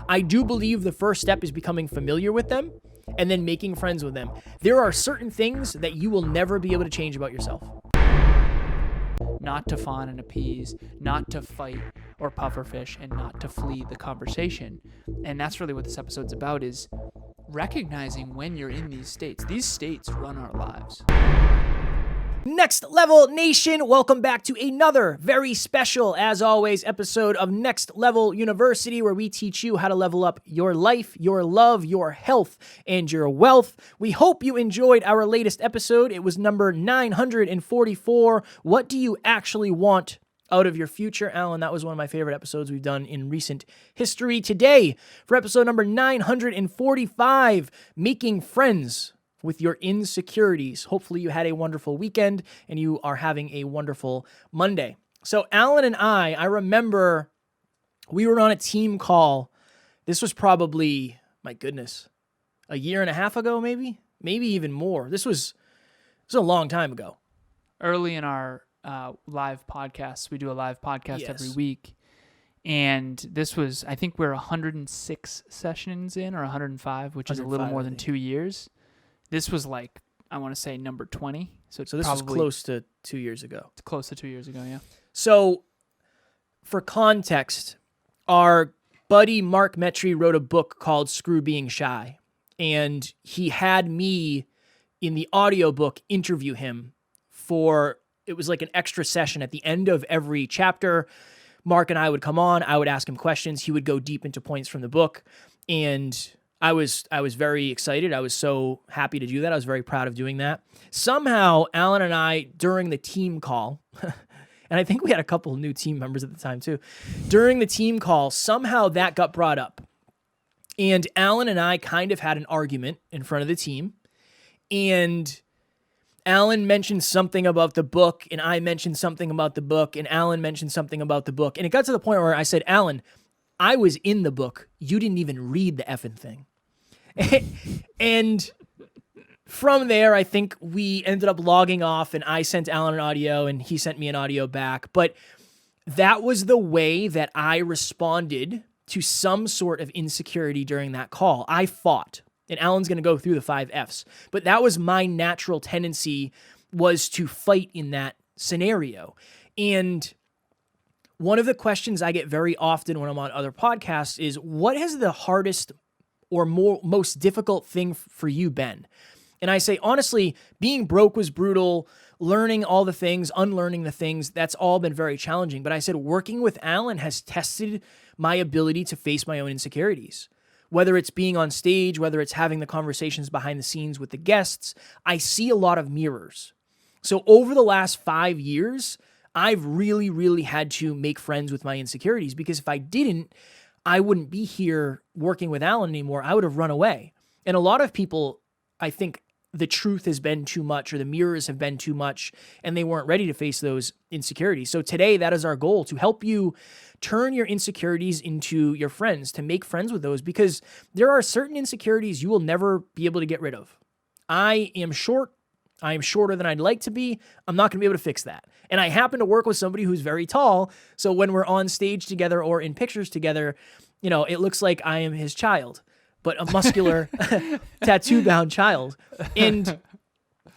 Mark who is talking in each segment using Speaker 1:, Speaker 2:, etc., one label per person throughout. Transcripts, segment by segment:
Speaker 1: I do believe the first step is becoming familiar with them and then making friends with them. There are certain things that you will never be able to change about yourself.
Speaker 2: Not to fawn and appease, not to fight or pufferfish, and not to flee the conversation. And that's really what this episode's about, is recognizing when you're in these states. These states run our lives.
Speaker 1: Next Level Nation, welcome back to another very special, as always, episode of Next Level University, where we teach you how to level up your life, your love, your health, and your wealth. We hope you enjoyed our latest episode. It was number 944. What do you actually want out of your future? Alan, that was one of my favorite episodes we've done in recent history. Today, for episode number 945, Making Friends with Your Insecurities. Hopefully you had a wonderful weekend and you are having a wonderful Monday. So Alan and I remember we were on a team call. This was probably, my goodness, a year and a half ago, maybe even more. This was a long time ago.
Speaker 2: Early in our live podcasts, we do a live podcast every week. And this was, I think we're 106 sessions in, or 105, which is a little more than 2 years. This was like, I want to say number 20. So
Speaker 1: this was close to 2 years ago.
Speaker 2: It's close to 2 years ago, yeah.
Speaker 1: So for context, our buddy Mark Metry wrote a book called Screw Being Shy. And he had me in the audiobook interview him for, it was like an extra session at the end of every chapter. Mark and I would come on, I would ask him questions. He would go deep into points from the book. And I was very excited. I was so happy to do that. I was very proud of doing that. Somehow, Alan and I, during the team call, and I think we had a couple new team members at the time too, during the team call, somehow that got brought up. And Alan and I kind of had an argument in front of the team. And Alan mentioned something about the book, and I mentioned something about the book, and Alan mentioned something about the book. And it got to the point where I said, Alan, I was in the book. You didn't even read the effing thing. And from there, I think we ended up logging off, and I sent Alan an audio and he sent me an audio back. But that was the way that I responded to some sort of insecurity during that call. I fought, and Alan's going to go through the 5 Fs, but that was my natural tendency, was to fight in that scenario. And one of the questions I get very often when I'm on other podcasts is, what has the hardest or most difficult thing for you been? And I say, honestly, being broke was brutal. Learning all the things, unlearning the things, that's all been very challenging. But I said, working with Alan has tested my ability to face my own insecurities. Whether it's being on stage, whether it's having the conversations behind the scenes with the guests, I see a lot of mirrors. So over the last 5 years, I've really, really had to make friends with my insecurities, because if I didn't, I wouldn't be here working with Alan anymore. I would have run away. And a lot of people, I think the truth has been too much, or the mirrors have been too much, and they weren't ready to face those insecurities. So today, that is our goal, to help you turn your insecurities into your friends, to make friends with those, because there are certain insecurities you will never be able to get rid of. I am short. I am shorter than I'd like to be. I'm not going to be able to fix that. And I happen to work with somebody who's very tall. So when we're on stage together or in pictures together, it looks like I am his child, but a muscular, tattoo-bound child. And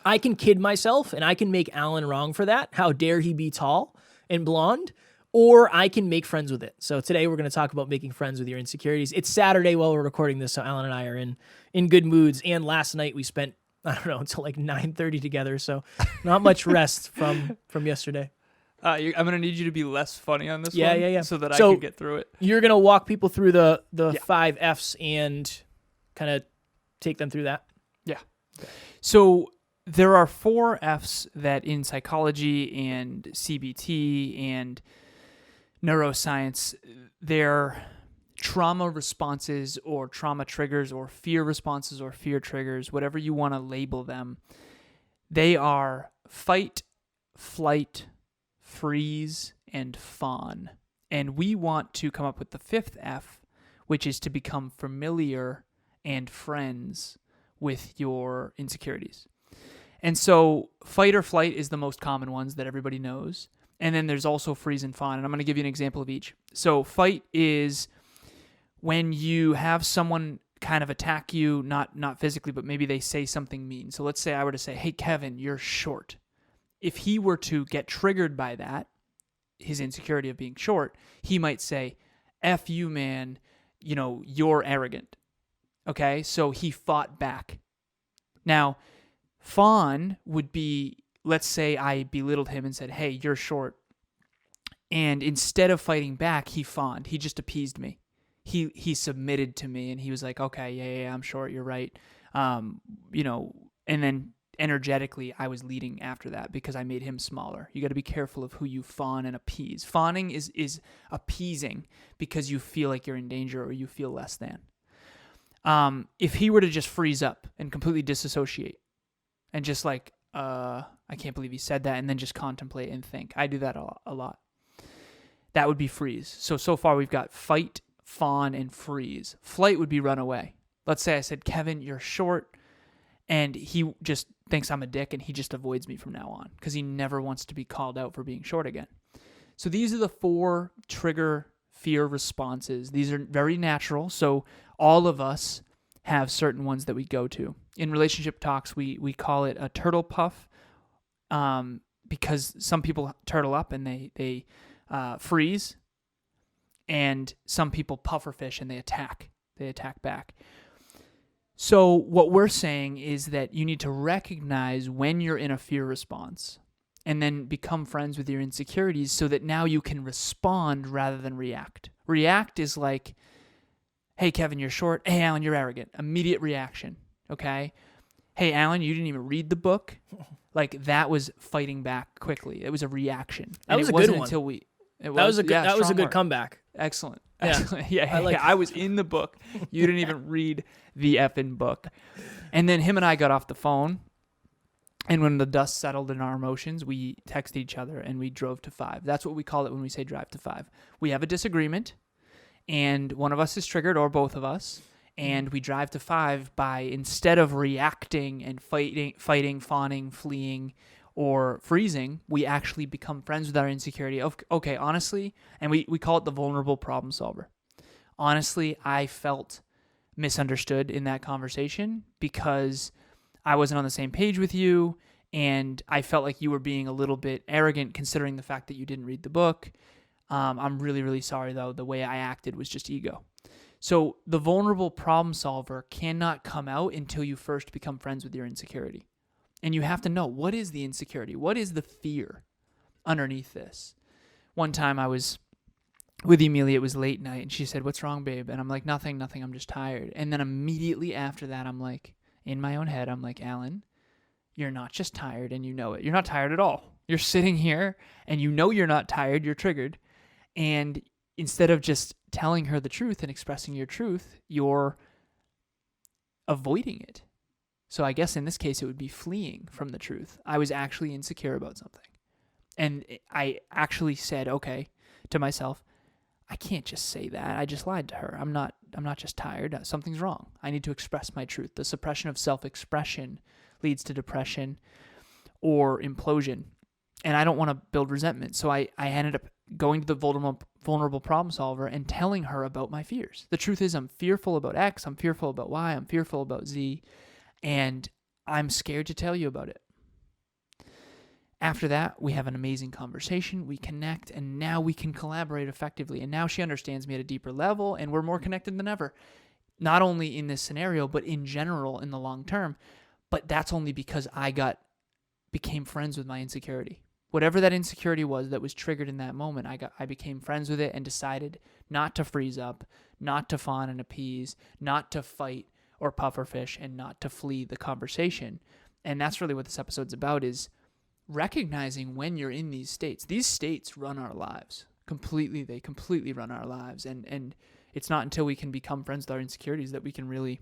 Speaker 1: I can kid myself, and I can make Alan wrong for that. How dare he be tall and blonde? Or I can make friends with it. So today we're going to talk about making friends with your insecurities. It's Saturday while we're recording this, so Alan and I are in good moods. And last night we spent, I don't know, until like 9:30 together, so not much rest from yesterday.
Speaker 2: I'm going to need you to be less funny on this one.
Speaker 1: Yeah.
Speaker 2: So that I can get through it.
Speaker 1: You're going to walk people through the 5 Fs and kind of take them through that?
Speaker 2: Yeah. Okay. So there are 4 Fs that in psychology and CBT and neuroscience, they're trauma responses or trauma triggers or fear responses or fear triggers, whatever you want to label them. They are fight, flight, freeze, and fawn. And we want to come up with the 5th F, which is to become familiar and friends with your insecurities. And so fight or flight is the most common ones that everybody knows. And then there's also freeze and fawn. And I'm going to give you an example of each. So fight is when you have someone kind of attack you, not physically, but maybe they say something mean. So let's say I were to say, hey, Kevin, you're short. If he were to get triggered by that, his insecurity of being short, he might say, F you, man, you're arrogant. Okay, so he fought back. Now, fawn would be, let's say I belittled him and said, hey, you're short. And instead of fighting back, he fawned. He just appeased me. He submitted to me, and he was like, okay, yeah, I'm short, you're right. And then energetically, I was leading after that because I made him smaller. You got to be careful of who you fawn and appease. Fawning is appeasing because you feel like you're in danger or you feel less than. If he were to just freeze up and completely disassociate and just like, I can't believe he said that, and then just contemplate and think. I do that a lot. That would be freeze. So far we've got fight, fawn, and freeze. Flight would be run away. Let's say I said, Kevin, you're short, and he just thinks I'm a dick, and he just avoids me from now on because he never wants to be called out for being short again. So these are the 4 trigger fear responses. These are very natural, so all of us have certain ones that we go to. In relationship talks, we call it a turtle puff because some people turtle up and they freeze, and some people puffer fish and they attack back. So what we're saying is that you need to recognize when you're in a fear response and then become friends with your insecurities so that now you can respond rather than react. React is like, hey, Kevin, you're short. Hey, Alan, you're arrogant. Immediate reaction, okay? Hey, Alan, you didn't even read the book. Like, that was fighting back quickly. It was a reaction.
Speaker 1: That was a good one. That was a good comeback.
Speaker 2: Excellent.
Speaker 1: Yeah.
Speaker 2: Excellent. Yeah, I was in the book. You didn't even read the effing book. And then him and I got off the phone, and when the dust settled in our emotions, we texted each other and we drove to 5. That's what we call it when we say drive to 5. We have a disagreement, and one of us is triggered, or both of us, and we drive to 5 by, instead of reacting and fighting, fawning, fleeing, or freezing, we actually become friends with our insecurity. Okay, honestly, and we call it the vulnerable problem solver. Honestly, I felt misunderstood in that conversation because I wasn't on the same page with you, and I felt like you were being a little bit arrogant considering the fact that you didn't read the book. I'm really, really sorry, though. The way I acted was just ego. So the vulnerable problem solver cannot come out until you first become friends with your insecurity. And you have to know, what is the insecurity? What is the fear underneath this? One time I was with Emilia, it was late night, and she said, what's wrong, babe? And I'm like, nothing, I'm just tired. And then immediately after that, I'm like, in my own head, I'm like, Alan, you're not just tired and you know it. You're not tired at all. You're sitting here and you know you're not tired, you're triggered. And instead of just telling her the truth and expressing your truth, you're avoiding it. So I guess in this case, it would be fleeing from the truth. I was actually insecure about something. And I actually said, okay, to myself, I can't just say that. I just lied to her. I'm not just tired. Something's wrong. I need to express my truth. The suppression of self-expression leads to depression or implosion. And I don't want to build resentment. So I ended up going to the vulnerable problem solver and telling her about my fears. The truth is, I'm fearful about X. I'm fearful about Y. I'm fearful about Z. And I'm scared to tell you about it. After that, we have an amazing conversation, we connect, and now we can collaborate effectively. And now she understands me at a deeper level, and we're more connected than ever. Not only in this scenario, but in general in the long term. But that's only because I became friends with my insecurity. Whatever that insecurity was that was triggered in that moment, I became friends with it and decided not to freeze up, not to fawn and appease, not to fight or puffer fish, and not to flee the conversation. And that's really what this episode's about, is recognizing when you're in these states. These states run our lives completely. They completely run our lives. And it's not until we can become friends with our insecurities that we can really,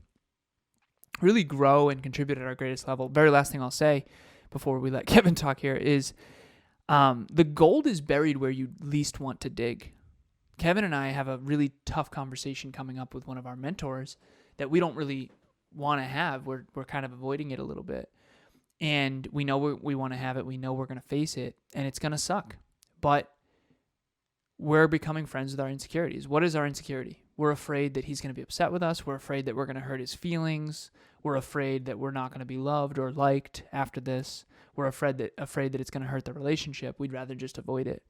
Speaker 2: really grow and contribute at our greatest level. Very last thing I'll say before we let Kevin talk here is the gold is buried where you least want to dig. Kevin and I have a really tough conversation coming up with one of our mentors that we don't really want to have. We're kind of avoiding it a little bit. And we know we want to have it. We know we're going to face it, and it's going to suck. But we're becoming friends with our insecurities. What is our insecurity? We're afraid that he's going to be upset with us. We're afraid that we're going to hurt his feelings. We're afraid that we're not going to be loved or liked after this. We're afraid that it's going to hurt the relationship. We'd rather just avoid it.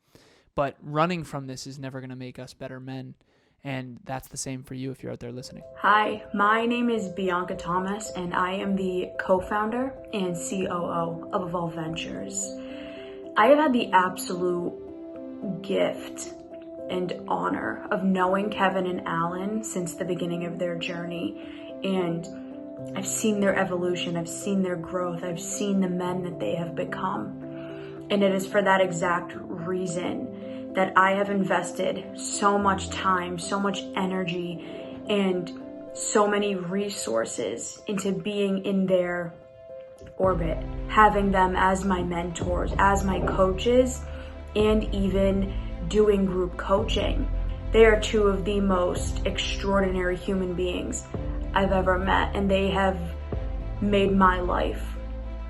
Speaker 2: But running from this is never going to make us better men. And that's the same for you if you're out there listening.
Speaker 3: Hi, my name is Bianca Thomas, and I am the co-founder and COO of Evolve Ventures. I have had the absolute gift and honor of knowing Kevin and Alan since the beginning of their journey. And I've seen their evolution, I've seen their growth, I've seen the men that they have become. And it is for that exact reason that I have invested so much time, so much energy, and so many resources into being in their orbit, having them as my mentors, as my coaches, and even doing group coaching. They are two of the most extraordinary human beings I've ever met, and they have made my life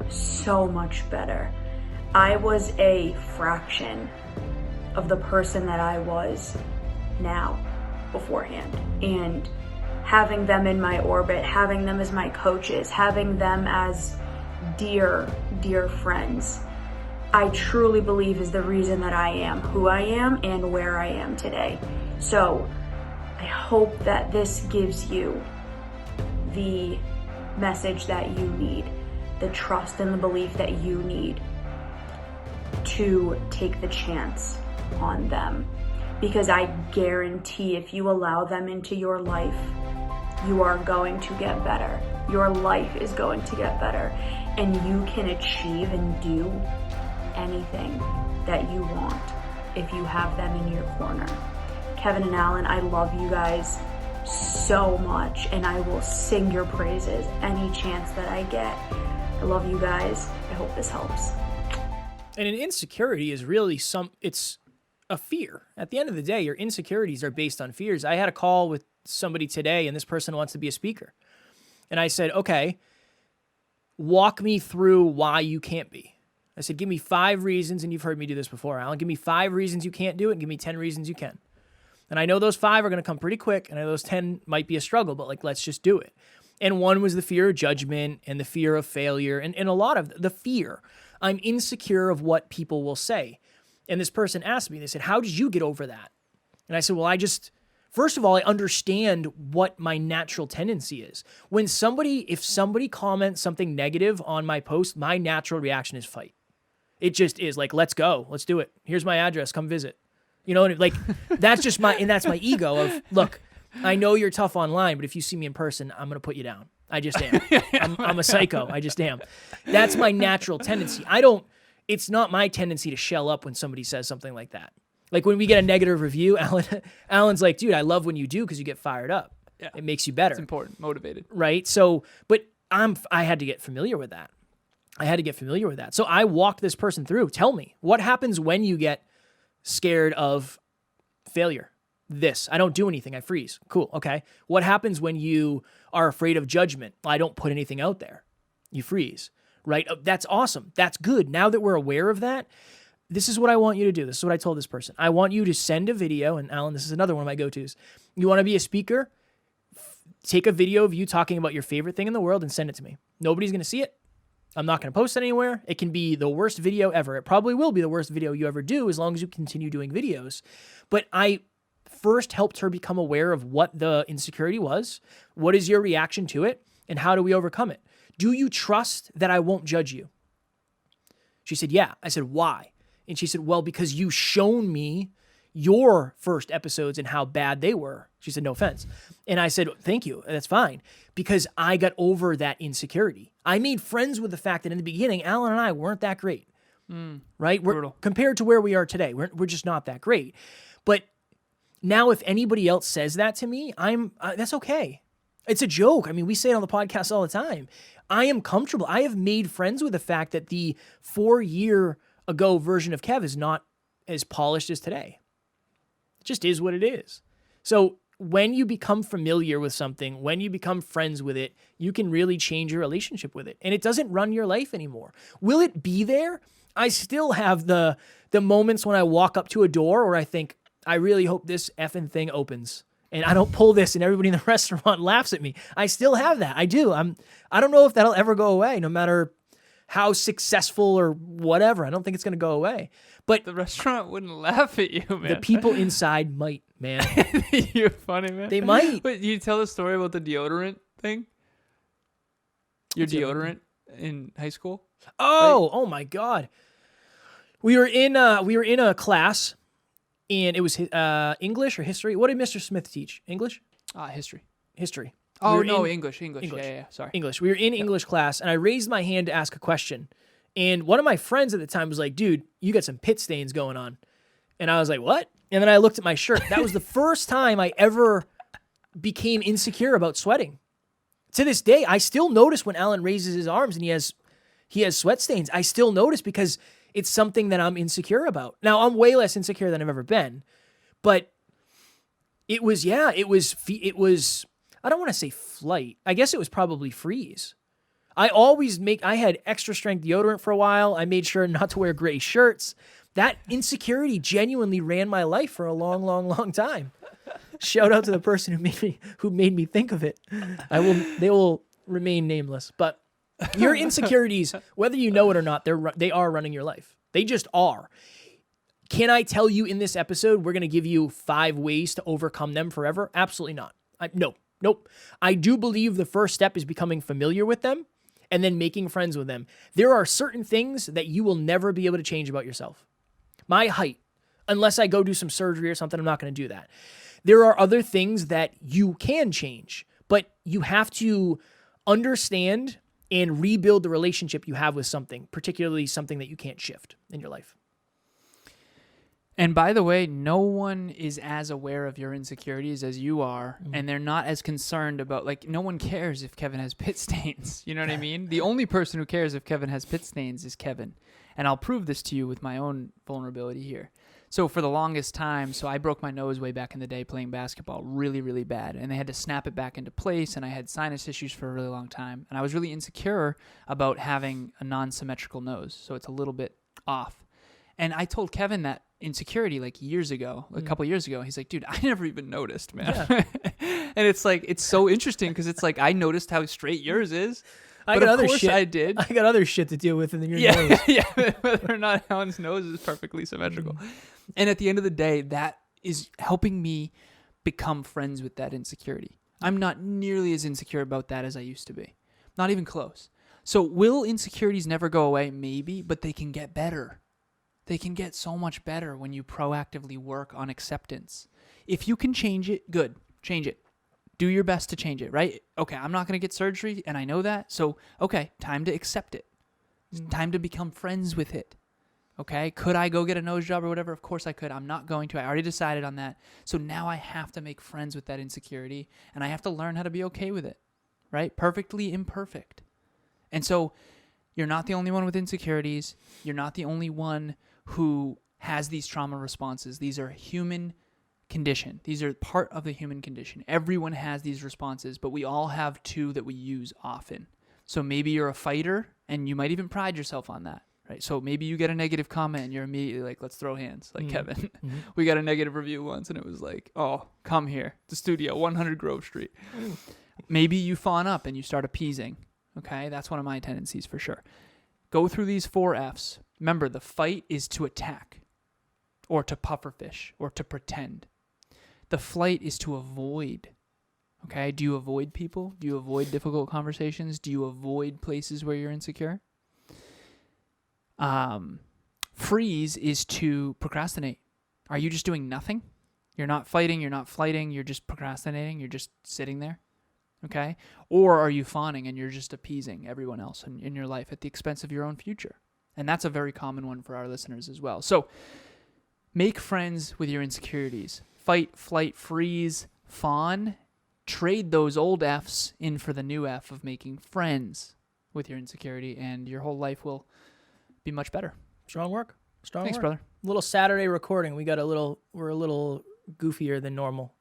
Speaker 3: so much better. I was a fraction of the person that I was now beforehand, and having them in my orbit, having them as my coaches, having them as dear friends, I truly believe is the reason that I am who I am and where I am today. So I hope that this gives you the message that you need, the trust and the belief that you need to take the chance on them. Because I guarantee if you allow them into your life, you are going to get better. Your life is going to get better, and you can achieve and do anything that you want if you have them in your corner. Kevin and Alan, I love you guys so much, and I will sing your praises any chance that I get. I love you guys. I hope this helps.
Speaker 1: And an insecurity is really it's a fear. At the end of the day, your insecurities are based on fears. I had a call with somebody today, and this person wants to be a speaker. And I said, okay, walk me through why you can't be. I said, give me 5 reasons, and you've heard me do this before, Alan. Give me 5 reasons you can't do it, and give me 10 reasons you can. And I know those 5 are going to come pretty quick, and I know those 10 might be a struggle, but let's just do it. And one was the fear of judgment and the fear of failure, and a lot of the fear. I'm insecure of what people will say. And this person asked me, they said, how did you get over that? And I said, well, first of all, I understand what my natural tendency is. If somebody comments something negative on my post, my natural reaction is fight. It just is let's go, let's do it. Here's my address, come visit. You know, that's just that's my ego of, look, I know you're tough online, but if you see me in person, I'm going to put you down. I just am. I'm a psycho. I just am. That's my natural tendency. It's not my tendency to shell up when somebody says something like that. Like when we get a negative review, Alan's like, dude, I love when you do because you get fired up. Yeah. It makes you better.
Speaker 2: It's important, motivated.
Speaker 1: Right? So, but I had to get familiar with that. So I walked this person through. Tell me, what happens when you get scared of failure? This. I don't do anything. I freeze. Cool. Okay. What happens when you are afraid of judgment? I don't put anything out there. You freeze. Right? That's awesome. That's good. Now that we're aware of that, this is what I want you to do. This is what I told this person. I want you to send a video, and Alan, this is another one of my go-tos. You want to be a speaker? Take a video of you talking about your favorite thing in the world and send it to me. Nobody's going to see it. I'm not going to post it anywhere. It can be the worst video ever. It probably will be the worst video you ever do as long as you continue doing videos. But I first helped her become aware of what the insecurity was. What is your reaction to it? And how do we overcome it? Do you trust that I won't judge you? She said, yeah. I said, why? And she said, well, because you've shown me your first episodes and how bad they were. She said, no offense. And I said, thank you. That's fine. Because I got over that insecurity. I made friends with the fact that in the beginning, Alan and I weren't that great. Right? Compared to where we are today, we're just not that great. But now if anybody else says that to me, that's okay. It's a joke. I mean, we say it on the podcast all the time. I am comfortable. I have made friends with the fact that the 4-year ago version of Kev is not as polished as today. It just is what it is. So when you become familiar with something, when you become friends with it, you can really change your relationship with it. And it doesn't run your life anymore. Will it be there? I still have the moments when I walk up to a door where I think, I really hope this effing thing opens. and I don't pull this and everybody in the restaurant laughs at me. I still have that. I do. I don't know if that'll ever go away, no matter how successful or whatever. I don't think it's going to go away. But
Speaker 2: the restaurant wouldn't laugh at you, man.
Speaker 1: the people inside might, man.
Speaker 2: You're funny, man.
Speaker 1: They might.
Speaker 2: Wait, you tell the story about the deodorant thing? Your deodorant in high school?
Speaker 1: Oh my God. We were in a class, and it was English or history. What did Mr. Smith teach? English?
Speaker 2: History.
Speaker 1: History.
Speaker 2: Oh,
Speaker 1: We were
Speaker 2: no,
Speaker 1: in-
Speaker 2: English. Yeah, sorry.
Speaker 1: English. We were in English class, and I raised my hand to ask a question. And one of my friends at the time was like, dude, you got some pit stains going on. And I was like, what? And then I looked at my shirt. That was the first time I ever became insecure about sweating. To this day, I still notice when Alan raises his arms and he has sweat stains. I still notice because it's something that I'm insecure about. Now, I'm way less insecure than I've ever been. But it was, I don't want to say flight. I guess it was probably freeze. I had extra strength deodorant for a while. I made sure not to wear gray shirts. That insecurity genuinely ran my life for a long, long, long time. Shout out to the person who made me think of it. They will remain nameless. But your insecurities, whether you know it or not, they are running your life. They just are. Can I tell you in this episode, we're going to give you 5 ways to overcome them forever? Absolutely not. Nope. I do believe the first step is becoming familiar with them and then making friends with them. There are certain things that you will never be able to change about yourself. My height, unless I go do some surgery or something, I'm not going to do that. There are other things that you can change, but you have to understand and rebuild the relationship you have with something, particularly something that you can't shift in your life.
Speaker 2: And by the way, no one is as aware of your insecurities as you are, and they're not as concerned about, like, no one cares if Kevin has pit stains. You know what I mean? The only person who cares if Kevin has pit stains is Kevin. And I'll prove this to you with my own vulnerability here. So for the longest time, I broke my nose way back in the day playing basketball really, really bad. And they had to snap it back into place, and I had sinus issues for a really long time. And I was really insecure about having a non-symmetrical nose, so it's a little bit off. And I told Kevin that insecurity like years ago, a couple years ago. He's like, dude, I never even noticed, man. Yeah. And it's like, it's so interesting because it's like, I noticed how straight yours is. But of course I did.
Speaker 1: I got other shit to deal with than your nose.
Speaker 2: Yeah, whether or not Alan's nose is perfectly symmetrical. And at the end of the day, that is helping me become friends with that insecurity. I'm not nearly as insecure about that as I used to be. Not even close. So will insecurities never go away? Maybe, but they can get better. They can get so much better when you proactively work on acceptance. If you can change it, good. Change it. Do your best to change it, right? Okay, I'm not going to get surgery, and I know that. So, okay, time to accept it. It's time to become friends with it. Okay? Could I go get a nose job or whatever? Of course I could. I'm not going to. I already decided on that. So now I have to make friends with that insecurity, and I have to learn how to be okay with it, right? Perfectly imperfect. And so you're not the only one with insecurities. You're not the only one who has these trauma responses. These are human condition. These are part of the human condition. Everyone has these responses, but we all have 2 that we use often. So maybe you're a fighter, and you might even pride yourself on that, right? So maybe you get a negative comment, and you're immediately like, let's throw hands, like Kevin. We got a negative review once, and it was like, oh, come here, the studio, 100 Grove Street. Maybe you fawn up, and you start appeasing, okay? That's one of my tendencies for sure. Go through these 4 Fs. Remember, the fight is to attack or to pufferfish or to pretend. The flight is to avoid. Okay? Do you avoid people? Do you avoid difficult conversations? Do you avoid places where you're insecure? Freeze is to procrastinate. Are you just doing nothing? You're not fighting, you're not flighting, you're just procrastinating, you're just sitting there. Okay? Or are you fawning and you're just appeasing everyone else in your life at the expense of your own future? And that's a very common one for our listeners as well. So make friends with your insecurities. Fight, flight, freeze, fawn. Trade those old Fs in for the new F of making friends with your insecurity, and your whole life will be much better.
Speaker 1: Strong work.
Speaker 2: Thanks, brother.
Speaker 1: Little Saturday recording. We're a little goofier than normal.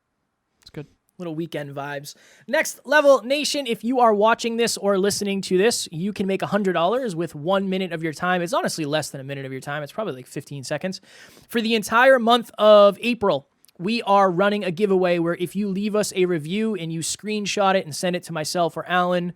Speaker 2: It's good.
Speaker 1: Little weekend vibes. Next Level Nation, if you are watching this or listening to this, you can make $100 with 1 minute of your time. It's honestly less than a minute of your time. It's probably like 15 seconds. For the entire month of April, we are running a giveaway where if you leave us a review and you screenshot it and send it to myself or Alan,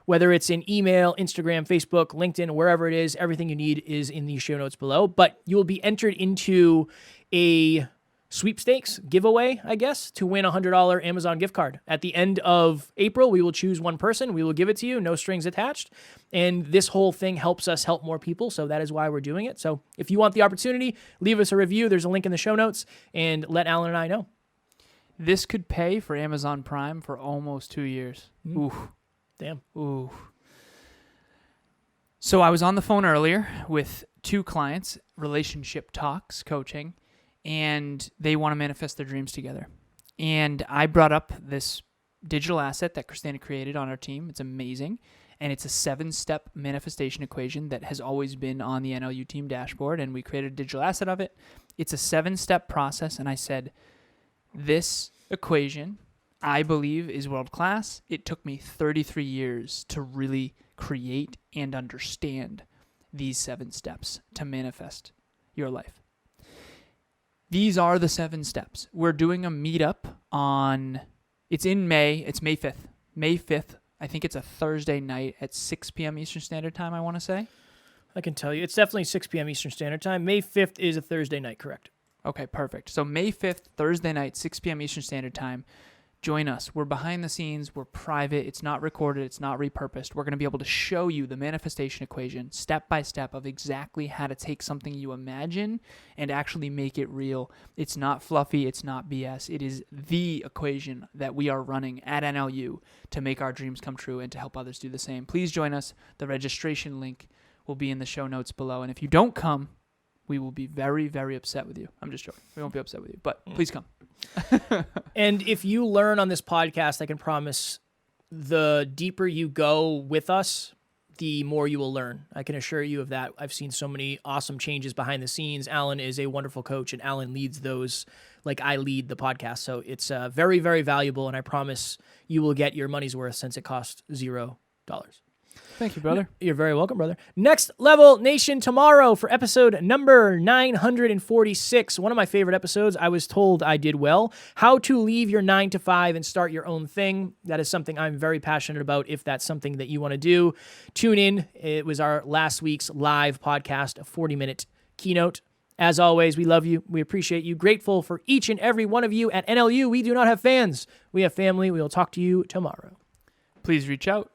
Speaker 1: whether it's in email, Instagram, Facebook, LinkedIn, wherever it is, everything you need is in the show notes below. But you will be entered into a sweepstakes giveaway, I guess, to win a $100 Amazon gift card. At the end of April, we will choose one person. We will give it to you, no strings attached. And this whole thing helps us help more people, so that is why we're doing it. So if you want the opportunity, leave us a review. There's a link in the show notes, and let Alan and I know.
Speaker 2: This could pay for Amazon Prime for almost 2 years. Ooh.
Speaker 1: Damn.
Speaker 2: Ooh. So I was on the phone earlier with 2 clients, relationship talks, coaching, and they want to manifest their dreams together. And I brought up this digital asset that Christina created on our team. It's amazing. And it's a 7-step manifestation equation that has always been on the NLU team dashboard, and we created a digital asset of it. It's a 7-step process, and I said, this equation, I believe, is world-class. It took me 33 years to really create and understand these 7 steps to manifest your life. These are the 7 steps. We're doing a meetup it's in May. It's May 5th. May 5th. I think it's a Thursday night at 6 p.m. Eastern Standard Time, I want to say.
Speaker 1: I can tell you. It's definitely 6 p.m. Eastern Standard Time. May 5th is a Thursday night, correct?
Speaker 2: Okay, perfect. So May 5th, Thursday night, 6 p.m. Eastern Standard Time. Join us. We're behind the scenes. We're private. It's not recorded. It's not repurposed. We're going to be able to show you the manifestation equation step by step of exactly how to take something you imagine and actually make it real. It's not fluffy. It's not BS. It is the equation that we are running at NLU to make our dreams come true and to help others do the same. Please join us. The registration link will be in the show notes below. And if you don't come, we will be very, very upset with you. I'm just joking. We won't be upset with you, but please come.
Speaker 1: And if you learn on this podcast, I can promise the deeper you go with us, the more you will learn. I can assure you of that. I've seen so many awesome changes behind the scenes. Alan is a wonderful coach, and Alan leads those like I lead the podcast. So it's very, very valuable, and I promise you will get your money's worth since it costs $0.
Speaker 2: Thank you, brother.
Speaker 1: You're very welcome, brother. Next Level Nation tomorrow for episode number 946. One of my favorite episodes. I was told I did well. How to leave your 9 to 5 and start your own thing. That is something I'm very passionate about. If that's something that you want to do, tune in. It was our last week's live podcast, a 40-minute keynote. As always, we love you. We appreciate you. Grateful for each and every one of you at NLU. We do not have fans. We have family. We will talk to you tomorrow.
Speaker 2: Please reach out.